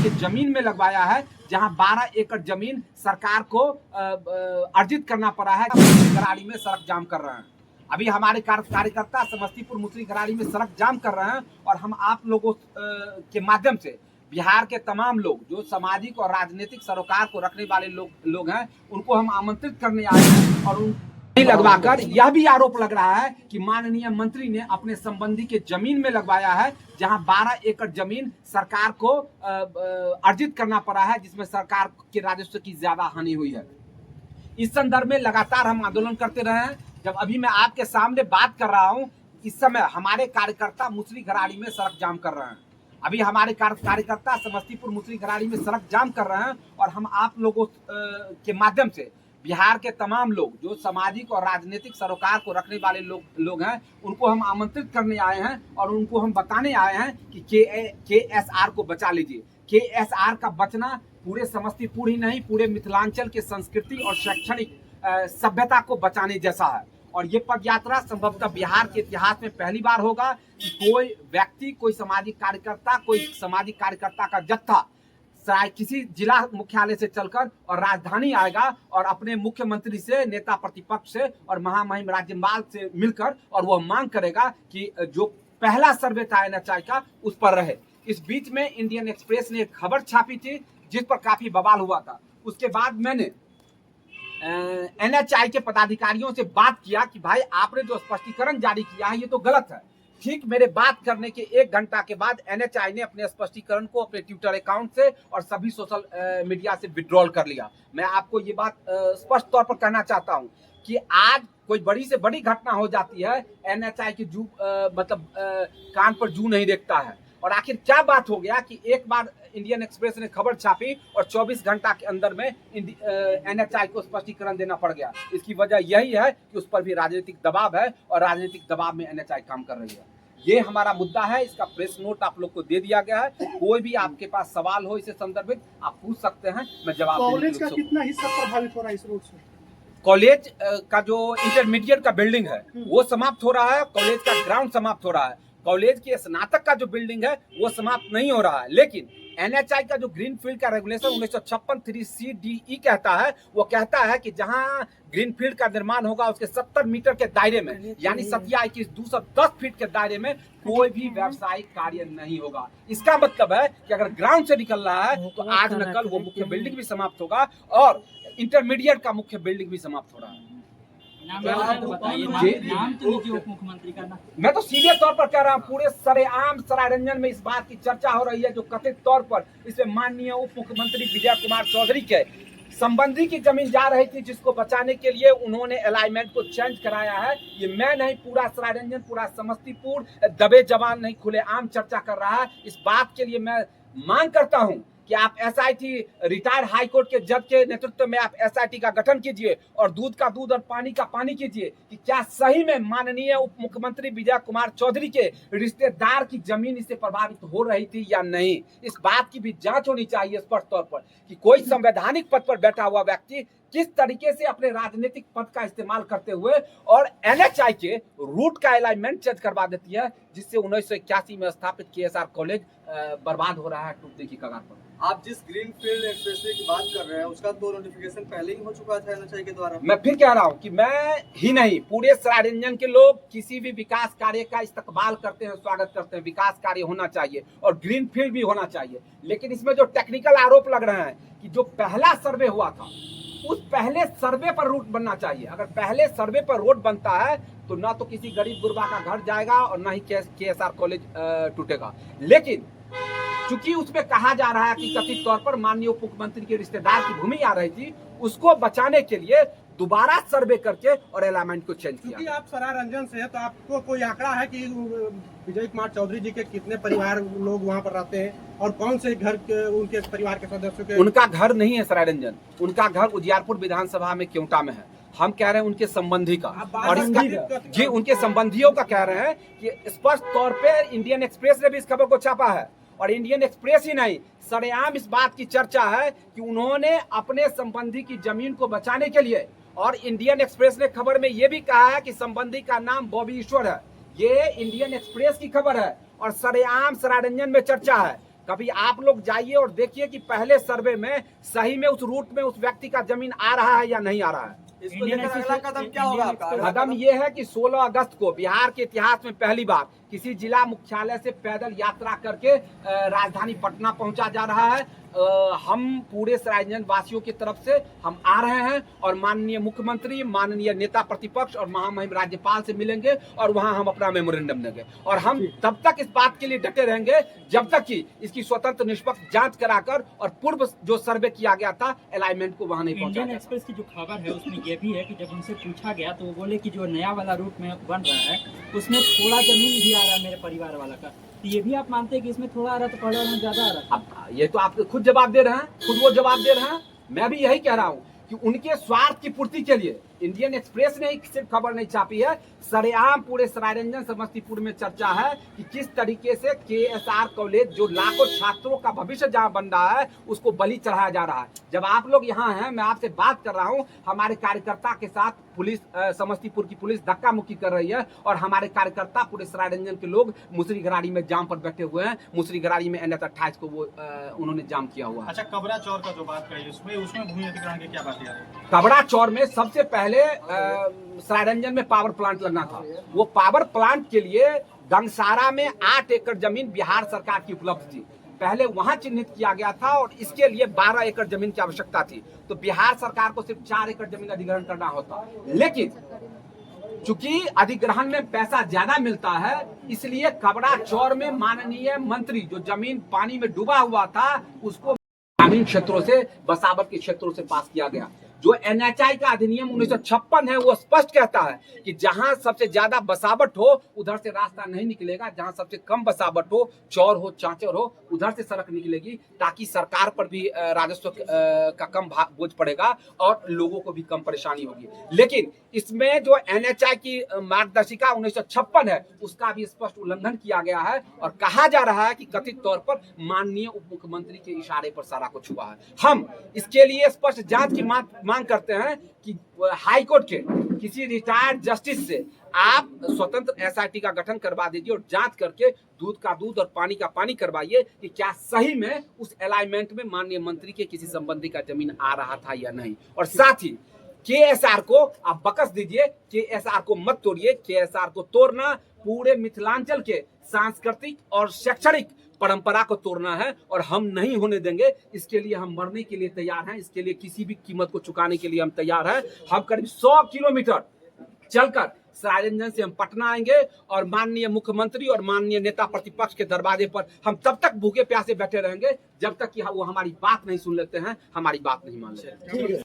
के जमीन में लगवाया है, जहां 12 एकड़ जमीन सरकार को अर्जित करना पड़ा है। घराड़ी में सड़क जाम कर रहे हैं। अभी हमारे कार्यकर्ता समस्तीपुर मुसरी घराड़ी में सड़क जाम कर रहे हैं और हम आप लोगों के माध्यम से बिहार के तमाम लोग जो सामाजिक और राजनीतिक सरोकार को रखने वाले लोग हैं, उनको हम आमंत्रित करने आए हैं और उन लगवाकर यह भी आरोप लग रहा है कि माननीय मंत्री ने अपने संबंधी के जमीन में लगवाया है, जहां 12 एकड़ जमीन सरकार को अर्जित करना पड़ा है, जिसमें सरकार के राजस्व की ज्यादा हानि हुई है। इस संदर्भ में लगातार हम आंदोलन करते रहे हैं। जब अभी मैं आपके सामने बात कर रहा हूं, इस समय हमारे कार्यकर्ता मुसरी घराड़ी में सड़क जाम कर रहे हैं। अभी हमारे कार्यकर्ता समस्तीपुर मुसरी घराड़ी में सड़क जाम कर रहे हैं और हम आप लोगों के माध्यम से बिहार के तमाम लोग जो सामाजिक और राजनीतिक सरोकार को रखने वाले लोग हैं, उनको हम आमंत्रित करने आए हैं और उनको हम बताने आए हैं कि KSR को बचा लीजिए। KSR का बचना पूरे समस्तीपुर ही नहीं, पूरे मिथिलांचल के संस्कृति और शैक्षणिक सभ्यता को बचाने जैसा है। और ये पद यात्रा संभवतः बिहार के इतिहास में पहली बार होगा कि कोई व्यक्ति, कोई सामाजिक कार्यकर्ता का जत्था किसी जिला मुख्यालय से चलकर और राजधानी आएगा और अपने मुख्यमंत्री से, नेता प्रतिपक्ष से और महामहिम राज्यपाल से मिलकर और वह मांग करेगा कि जो पहला सर्वे था NHI का, उस पर रहे। इस बीच में इंडियन एक्सप्रेस ने एक खबर छापी थी जिस पर काफी बवाल हुआ था। उसके बाद मैंने NHI के पदाधिकारियों से बात किया कि भाई आपने जो स्पष्टीकरण जारी किया है ये तो गलत है। ठीक मेरे बात करने के 1 घंटा के बाद NHI ने अपने स्पष्टीकरण को अपने ट्विटर अकाउंट से और सभी सोशल मीडिया से विड्रॉल कर लिया। मैं आपको ये बात स्पष्ट तौर पर कहना चाहता हूं कि आज कोई बड़ी से बड़ी घटना हो जाती है, NHI की कान पर जू नहीं देखता है। और आखिर क्या बात हो गया कि एक बार इंडियन एक्सप्रेस ने खबर छापी और 24 घंटा के अंदर में NHI को स्पष्टीकरण देना पड़ गया। इसकी वजह यही है कि उस पर भी राजनीतिक दबाव है और राजनीतिक दबाव में NHI काम कर रही है। ये हमारा मुद्दा है। इसका प्रेस नोट आप लोग को दे दिया गया है। कोई भी आपके पास सवाल हो इसे संदर्भित आप पूछ सकते हैं, मैं जवाब देने कॉलेज का कितना हिस्सा प्रभावित हो रहा है इस रोड से? कॉलेज का जो इंटरमीडिएट का बिल्डिंग है वो समाप्त हो रहा है। कॉलेज का ग्राउंड समाप्त हो रहा है। कॉलेज के स्नातक का जो बिल्डिंग है वो समाप्त नहीं हो रहा है। लेकिन NHI का जो ग्रीन फील्ड का रेगुलेशन 1956 3CDE कहता है, वो कहता है कि जहां ग्रीन फील्ड का निर्माण होगा उसके 70 मीटर के दायरे में, यानी 210 फीट के दायरे में कोई भी व्यावसायिक कार्य नहीं होगा। इसका मतलब है कि अगर ग्राउंड से निकल रहा है तो आज न कल वो मुख्य बिल्डिंग भी समाप्त होगा और इंटरमीडिएट का मुख्य बिल्डिंग भी समाप्त हो रहा है। मुख्यमंत्री का नाम मैं तो सीधे तौर पर कह रहा हूँ, पूरे सरेआम सरारंजन में इस बात की चर्चा हो रही है जो कथित तौर पर इसमें माननीय उप मुख्यमंत्री विजय कुमार चौधरी के संबंधी की जमीन जा रही थी, जिसको बचाने के लिए उन्होंने अलाइनमेंट को चेंज कराया है। ये मैं नहीं, पूरा सरारंजन, पूरा समस्तीपुर दबे जवान नहीं खुले आम चर्चा कर रहा है। इस बात के लिए मैं मांग करता हूँ कि आप SIT, रिटायर्ड हाई कोर्ट के जज के नेतृत्व में आप SIT का गठन कीजिए और दूध का दूध और पानी का पानी कीजिए कि क्या सही में माननीय उप मुख्यमंत्री विजय कुमार चौधरी के रिश्तेदार की जमीन इससे प्रभावित हो रही थी या नहीं। इस बात की भी जांच होनी चाहिए स्पष्ट तौर पर कि कोई संवैधानिक पद पर बैठा हुआ व्यक्ति किस तरीके से अपने राजनीतिक पद का इस्तेमाल करते हुए और NHI के रूट का अलाइनमेंट चेंज करवा देती है, जिससे 1981 में स्थापित KSR कॉलेज बर्बाद हो रहा है, टूटने की कगार पर। आप जिस ग्रीन फील्ड एक्सप्रेसवे की बात कर रहे हैं उसका तो नोटिफिकेशन पहले ही हो चुका था NHI के द्वारा। मैं फिर कह रहा हूं कि मैं ही नहीं, पूरे सरारंजन के लोग किसी भी विकास कार्य का इस्तकबाल करते हैं, स्वागत करते हैं। विकास कार्य होना चाहिए और ग्रीन फील्ड भी होना चाहिए, लेकिन इसमें जो टेक्निकल आरोप लग रहे हैं कि जो पहला सर्वे हुआ था उस पहले सर्वे पर रूट बनना चाहिए। अगर पहले सर्वे पर रोड बनता है तो ना तो किसी गरीब गुरबा का घर जाएगा और ना ही KSR कॉलेज टूटेगा। लेकिन चूंकि उसमें कहा जा रहा है कि कथित तौर पर माननीय उप मुख्यमंत्री के रिश्तेदार की भूमि आ रही थी, उसको बचाने के लिए दोबारा सर्वे करके और अलाइनमेंट को चेंज किया। क्योंकि आप सरारंजन से हैं तो आपको कोई आंकड़ा है कि विजय कुमार चौधरी जी के कितने परिवार लोग वहां पर रहते हैं और कौन से घर के उनके परिवार के सदस्यों के? उनका घर नहीं है सरारंजन, उनका घर उजियारपुर विधानसभा में क्योंटा में है। हम कह रहे हैं उनके संबंधी का, और जी उनके संबंधियों का कह रहे हैं कि स्पष्ट तौर पे इंडियन एक्सप्रेस ने भी इस खबर को छापा है। और इंडियन एक्सप्रेस ही नहीं, सरेआम इस बात की चर्चा है कि उन्होंने अपने संबंधी की जमीन को बचाने के लिए, और इंडियन एक्सप्रेस ने खबर में यह भी कहा है कि संबंधी का नाम बॉबी ईश्वर है। ये इंडियन एक्सप्रेस की खबर है और सरेआम सरारंजन में चर्चा है। कभी आप लोग जाइए और देखिए कि पहले सर्वे में सही में उस रूट में उस व्यक्ति का जमीन आ रहा है या नहीं आ रहा है। इसको लेकर अगला कदम क्या होगा आपका? कदम ये है कि 16 अगस्त को बिहार के इतिहास में पहली बार किसी जिला मुख्यालय से पैदल यात्रा करके राजधानी पटना पहुंचा जा रहा है। हम पूरे सरायरंजन वासियों की तरफ से हम आ रहे हैं और माननीय मुख्यमंत्री, माननीय नेता प्रतिपक्ष और महामहिम राज्यपाल से मिलेंगे और वहां हम अपना मेमोरेंडम देंगे। और हम तब तक इस बात के लिए डटे रहेंगे जब तक कि इसकी स्वतंत्र निष्पक्ष जांच कराकर और पूर्व जो सर्वे किया गया था अलाइनमेंट को वहां नहीं पहुंचा। इंडियन एक्सप्रेस की जो खबर है उसमें ये भी है कि जब उनसे पूछा गया तो वो बोले कि जो नया वाला रूट में बन रहा है उसमें थोड़ा जमीन भी आ रहा है मेरे परिवार वाला का, तो ये भी आप मानते हैं कि इसमें थोड़ा आ रहा तो पहले वाला ज्यादा आ रहा? अब ये तो आप खुद जवाब दे रहे हैं, खुद वो जवाब दे रहे हैं। मैं भी यही कह रहा हूं कि उनके स्वार्थ की पूर्ति के लिए इंडियन एक्सप्रेस ने सिर्फ खबर नहीं छापी है, सरेआम पूरे सरायरंजन समस्तीपुर में चर्चा है कि किस तरीके से KSR कॉलेज जो लाखों छात्रों का भविष्य जहां बन रहा है उसको बलि चढ़ाया जा रहा है। जब आप लोग यहाँ हैं, मैं आपसे बात कर रहा हूँ, हमारे कार्यकर्ता के साथ पुलिस समस्तीपुर की पुलिस धक्का मुक्की कर रही है और हमारे कार्यकर्ता पूरे सरायरंजन के लोग मुसरी घराड़ी में जाम पर बैठे हुए हैं। मुसरी घराड़ी में NH-28 को वो उन्होंने जाम किया हुआ है। अच्छा, कबरा चौर का जो बात कही उसमें भूमि अधिग्रहण की क्या बात है? कबरा चौर में सबसे पहले सरायरंजन में पावर प्लांट लगना था। वो पावर प्लांट के लिए गंगसारा में 8 एकड़ जमीन बिहार सरकार की उपलब्ध थी। पहले वहां चिन्हित किया गया था और इसके लिए 12 एकड़ जमीन की आवश्यकता थी, तो बिहार सरकार को सिर्फ 4 एकड़ जमीन अधिग्रहण करना होता। लेकिन चूंकि अधिग्रहण में पैसा ज्यादा मिलता है, इसलिए कबरा चौर में माननीय मंत्री जो जमीन पानी में डूबा हुआ था उसको ग्रामीण क्षेत्रों से, बसावट के क्षेत्रों से पास किया गया। जो NHI का अधिनियम 1956 है वो स्पष्ट कहता है कि जहां सबसे ज्यादा बसावट हो उधर से रास्ता नहीं निकलेगा, जहां सबसे कम बसावट हो, चौर हो, चांचर हो, उधर से सड़क निकलेगी, ताकि सरकार पर भी राजस्व का कम बोझ पड़ेगा और लोगों को भी कम परेशानी होगी। लेकिन इसमें जो NHI की मार्गदर्शिका 1956 है उसका भी स्पष्ट उल्लंघन किया गया है और कहा जा रहा है कि कथित तौर पर माननीय उप मुख्यमंत्री के इशारे पर सारा कुछ हुआ है। हम इसके लिए स्पष्ट जांच की मांग करते हैं कि हाई कोर्ट के किसी रिटायर्ड जस्टिस से आप स्वतंत्र SIT का गठन करवा दीजिए और जांच करके दूध का दूध और पानी का पानी करवाइए कि क्या सही में उस अलाइनमेंट में माननीय मंत्री के किसी संबंधी का जमीन आ रहा था या नहीं। और साथ ही KSR को आप बकस दीजिए, KSR को मत तोड़िए। KSR को तोड़ना पूरे मिथिलांचल के सांस्कृतिक और शैक्षणिक परंपरा को तोड़ना है और हम नहीं होने देंगे। इसके लिए हम मरने के लिए तैयार हैं, इसके लिए किसी भी कीमत को चुकाने के लिए हम तैयार हैं। हम करीब 100 किलोमीटर चलकर सरायरंजन से हम पटना आएंगे और माननीय मुख्यमंत्री और माननीय नेता प्रतिपक्ष के दरवाजे पर हम तब तक भूखे प्यासे बैठे रहेंगे जब तक कि वो हमारी बात नहीं सुन लेते हैं, हमारी बात नहीं मान लेते।